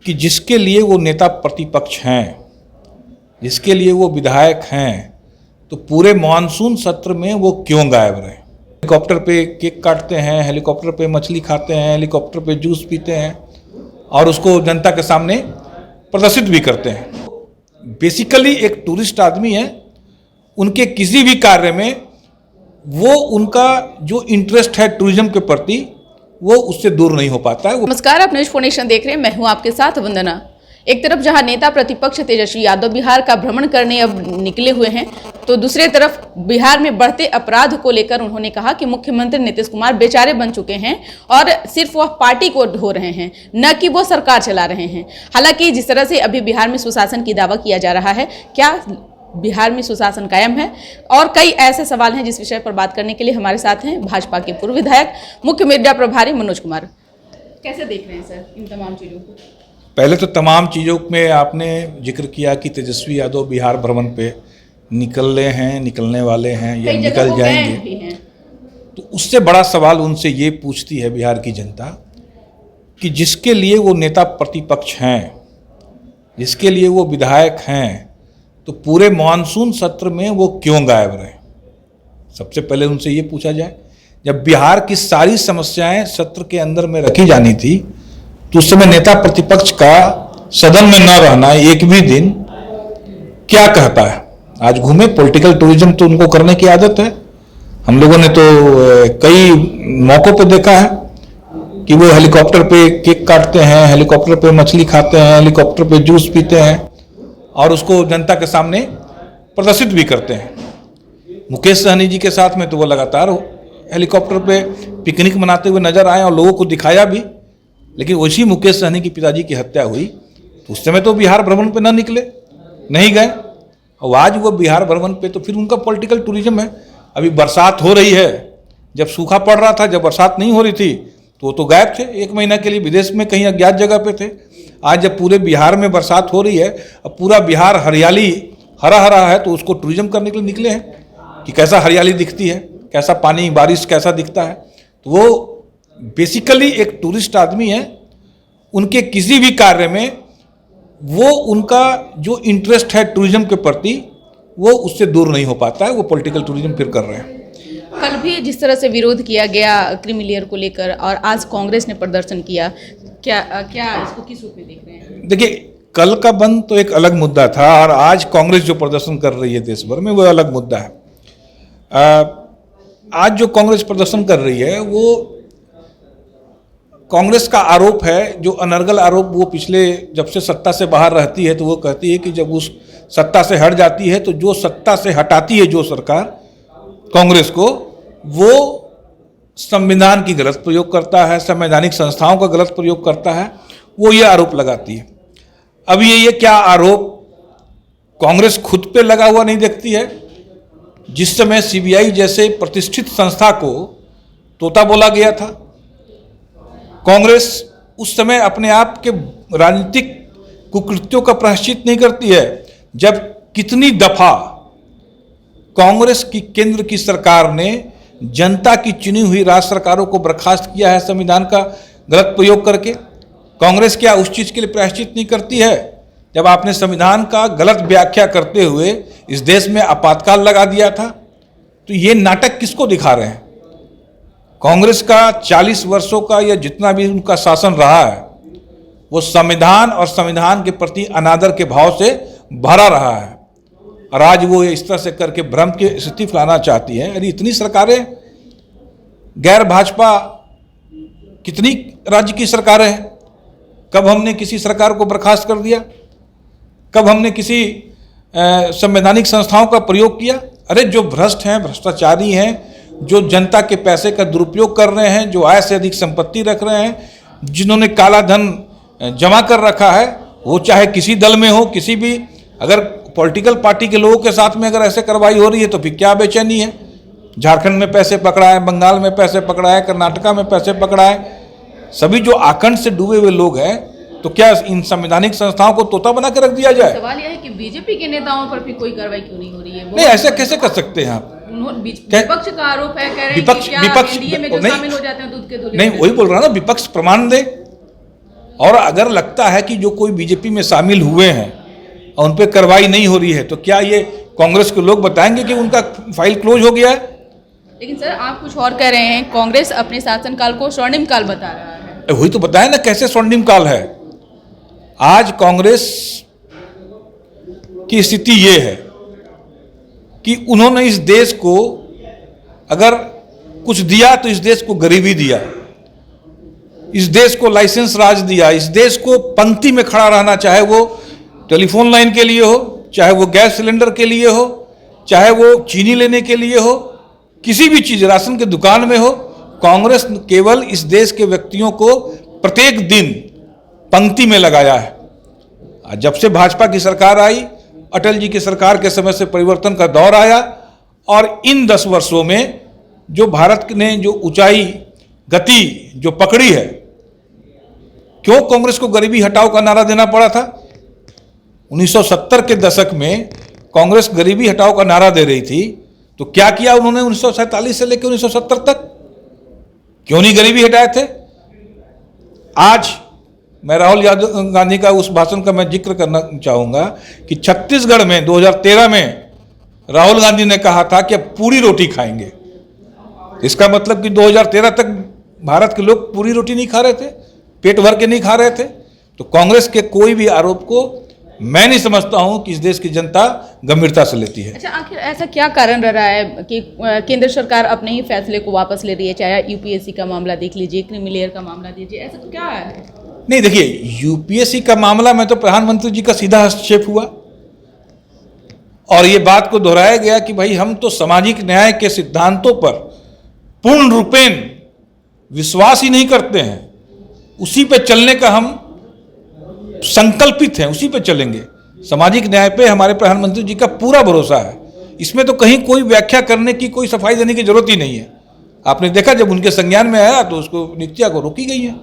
कि जिसके लिए वो नेता प्रतिपक्ष हैं, जिसके लिए वो विधायक हैं, तो पूरे मानसून सत्र में वो क्यों गायब रहे। हेलीकॉप्टर पे केक काटते हैं, हेलीकॉप्टर पे मछली खाते हैं, हेलीकॉप्टर पे जूस पीते हैं और उसको जनता के सामने प्रदर्शित भी करते हैं। बेसिकली एक टूरिस्ट आदमी है, उनके किसी भी कार्य में वो उनका जो इंटरेस्ट है टूरिज्म के प्रति वो उससे दूर नहीं हो पाता है। नमस्कार, आप न्यूज़ 4 नेशन देख रहे हैं। मैं हूं आपके साथ वंदना। एक तरफ जहां नेता प्रतिपक्ष तेजस्वी यादव बिहार का भ्रमण करने अब निकले हुए हैं, तो दूसरी तरफ बिहार में बढ़ते अपराध को लेकर उन्होंने कहा कि मुख्यमंत्री नीतीश कुमार बेचारे बन चुके हैं और सिर्फ वह पार्टी को ढो रहे हैं, न कि वो सरकार चला रहे हैं। हालांकि जिस तरह से अभी बिहार में सुशासन की दावा किया जा रहा है, क्या बिहार में सुशासन कायम है? और कई ऐसे सवाल हैं जिस विषय पर बात करने के लिए हमारे साथ हैं भाजपा के पूर्व विधायक, मुख्य मीडिया प्रभारी मनोज कुमार। कैसे देख रहे हैं सर इन तमाम चीज़ों को? पहले तो तमाम चीज़ों में आपने जिक्र किया कि तेजस्वी यादव बिहार भ्रमण पे निकलने हैं, निकलने वाले हैं या निकल जाएंगे। तो उससे बड़ा सवाल उनसे ये पूछती है बिहार की जनता कि जिसके लिए वो नेता प्रतिपक्ष हैं, जिसके लिए वो विधायक हैं, तो पूरे मानसून सत्र में वो क्यों गायब रहे। सबसे पहले उनसे ये पूछा जाए, जब बिहार की सारी समस्याएं सत्र के अंदर में रखी जानी थी तो उस समय नेता प्रतिपक्ष का सदन में न रहना एक भी दिन क्या कहता है। आज घूमे, पॉलिटिकल टूरिज्म तो उनको करने की आदत है। हम लोगों ने तो कई मौकों पे देखा है कि वो हेलीकॉप्टर पे केक काटते हैं, हेलीकॉप्टर पे मछली खाते हैं, हेलीकॉप्टर पे जूस पीते हैं और उसको जनता के सामने प्रदर्शित भी करते हैं। मुकेश सहनी जी के साथ में तो वो लगातार हेलीकॉप्टर पे पिकनिक मनाते हुए नजर आए और लोगों को दिखाया भी। लेकिन उसी मुकेश सहनी की पिताजी की हत्या हुई तो उस समय तो बिहार भ्रमण पे न निकले, नहीं गए। और आज वो बिहार भ्रमण पे तो फिर उनका पॉलिटिकल टूरिज्म है। अभी बरसात हो रही है, जब सूखा पड़ रहा था, जब बरसात नहीं हो रही थी तो वो तो गायब थे, 1 महीना के लिए विदेश में कहीं अज्ञात जगह पे थे। आज जब पूरे बिहार में बरसात हो रही है, अब पूरा बिहार हरियाली हरा हरा है, तो उसको टूरिज्म करने के लिए निकले हैं कि कैसा हरियाली दिखती है, कैसा पानी बारिश कैसा दिखता है। तो वो बेसिकली एक टूरिस्ट आदमी है, उनके किसी भी कार्य में वो उनका जो इंटरेस्ट है टूरिज्म के प्रति वो उससे दूर नहीं हो पाता है। वो पॉलिटिकल टूरिज्म फिर कर रहे हैं। कल भी जिस तरह से विरोध किया गया क्रीमी लेयर को लेकर और आज कांग्रेस ने प्रदर्शन किया, क्या इसको किस रूप में देख रहे हैं? देखिए, कल का बंद तो एक अलग मुद्दा था और आज कांग्रेस जो प्रदर्शन कर रही है देश भर में वो अलग मुद्दा है। आज जो कांग्रेस प्रदर्शन कर रही है वो कांग्रेस का आरोप है, जो अनर्गल आरोप वो पिछले जब से सत्ता से बाहर रहती है तो वो कहती है कि जब उस सत्ता से हट जाती है तो जो सत्ता से हटाती है जो सरकार कांग्रेस को, वो संविधान की गलत प्रयोग करता है, संवैधानिक संस्थाओं का गलत प्रयोग करता है, वो ये आरोप लगाती है। अब ये क्या आरोप कांग्रेस खुद पे लगा हुआ नहीं देखती है? जिस समय सीबीआई जैसे प्रतिष्ठित संस्था को तोता बोला गया था, कांग्रेस उस समय अपने आप के राजनीतिक कुकृत्यों का प्रायश्चित नहीं करती है। जब कितनी दफा कांग्रेस की केंद्र की सरकार ने जनता की चुनी हुई राज्य सरकारों को बर्खास्त किया है संविधान का गलत प्रयोग करके, कांग्रेस क्या उस चीज के लिए प्रायश्चित नहीं करती है? जब आपने संविधान का गलत व्याख्या करते हुए इस देश में आपातकाल लगा दिया था, तो ये नाटक किसको दिखा रहे हैं? कांग्रेस का 40 वर्षों का या जितना भी उनका शासन रहा है वो संविधान और संविधान के प्रति अनादर के भाव से भरा रहा है। और आज वो इस तरह से करके भ्रम की स्थिति फैलाना चाहती है। अरे इतनी सरकारें, गैर भाजपा कितनी राज्य की सरकारें हैं, कब हमने किसी सरकार को बर्खास्त कर दिया? कब हमने किसी संवैधानिक संस्थाओं का प्रयोग किया? अरे जो भ्रष्ट हैं, भ्रष्टाचारी हैं, जो जनता के पैसे का दुरुपयोग कर रहे हैं, जो आय से अधिक संपत्ति रख रहे हैं, जिन्होंने काला धन जमा कर रखा है, वो चाहे किसी दल में हो, किसी भी अगर पॉलिटिकल पार्टी के लोगों के साथ में अगर ऐसे कार्रवाई हो रही है तो फिर क्या बेचैनी है? झारखंड में पैसे पकड़ा है, बंगाल में पैसे पकड़ा है, कर्नाटका में पैसे पकड़ा है, सभी जो आकंठ से डूबे हुए लोग हैं, तो क्या इन संवैधानिक संस्थाओं को तोता बना के रख दिया जाए? सवाल यह है कि बीजेपी के नेताओं पर भी कोई कार्रवाई क्यों नहीं हो रही है? नहीं, ऐसे कैसे कर सकते हैं आप? विपक्ष का आरोप है, कह रहे हैं कि क्या एनडीए में जो शामिल हो जाते हैं दूध के धुले। नहीं, वही बोल रहा ना, विपक्ष प्रमाण दे और अगर लगता है कि जो कोई बीजेपी में शामिल हुए हैं और उन पर कार्रवाई नहीं हो रही है, तो क्या ये कांग्रेस के लोग बताएंगे कि उनका फाइल क्लोज हो गया है? लेकिन सर आप कुछ और कह रहे हैं, कांग्रेस अपने शासनकाल को स्वर्णिम काल बता रहा है। वही तो बताया ना कैसे स्वर्णिम काल है। आज कांग्रेस की स्थिति ये है कि उन्होंने इस देश को अगर कुछ दिया तो इस देश को गरीबी दिया, इस देश को लाइसेंस राज दिया, इस देश को पंक्ति में खड़ा रहना, चाहे वो टेलीफोन लाइन के लिए हो, चाहे वो गैस सिलेंडर के लिए हो, चाहे वो चीनी लेने के लिए हो, किसी भी चीज राशन के दुकान में हो, कांग्रेस केवल इस देश के व्यक्तियों को प्रत्येक दिन पंक्ति में लगाया है। जब से भाजपा की सरकार आई, अटल जी की सरकार के समय से परिवर्तन का दौर आया और इन 10 वर्षों में जो भारत ने जो ऊंचाई गति जो पकड़ी है, क्यों कांग्रेस को गरीबी हटाओ का नारा देना पड़ा था? 1970 के दशक में कांग्रेस गरीबी हटाओ का नारा दे रही थी, तो क्या किया उन्होंने 1947 से लेकर 1970 तक? क्यों नहीं गरीबी हटाए थे? आज मैं राहुल गांधी का उस भाषण का मैं जिक्र करना चाहूंगा कि छत्तीसगढ़ में 2013 में राहुल गांधी ने कहा था कि अब पूरी रोटी खाएंगे। इसका मतलब कि 2013 तक भारत के लोग पूरी रोटी नहीं खा रहे थे, पेट भर के नहीं खा रहे थे। तो कांग्रेस के कोई भी आरोप को मैं नहीं समझता हूं कि इस देश की जनता गंभीरता से लेती है। अच्छा, आखिर ऐसा क्या कारण रहा है कि केंद्र सरकार अपने ही फैसले को वापस ले रही है? चाहे यूपीएससी का मामला देख लीजिए, क्रीमी लेयर का मामला दीजिए, ऐसा तो क्या है? नहीं, देखिए, यूपीएससी का मामला में तो प्रधानमंत्री जी का सीधा हस्तक्षेप हुआ और ये बात को दोहराया गया कि भाई हम तो सामाजिक न्याय के सिद्धांतों पर पूर्ण रूपेण विश्वास ही नहीं करते हैं, उसी पे चलने का हम संकल्पित हैं, उसी पे चलेंगे। सामाजिक न्याय पे हमारे प्रधानमंत्री जी का पूरा भरोसा है, इसमें तो कहीं कोई व्याख्या करने की, कोई सफाई देने की जरूरत ही नहीं है। आपने देखा जब उनके संज्ञान में आया तो उसको नित्या को रोकी गई है।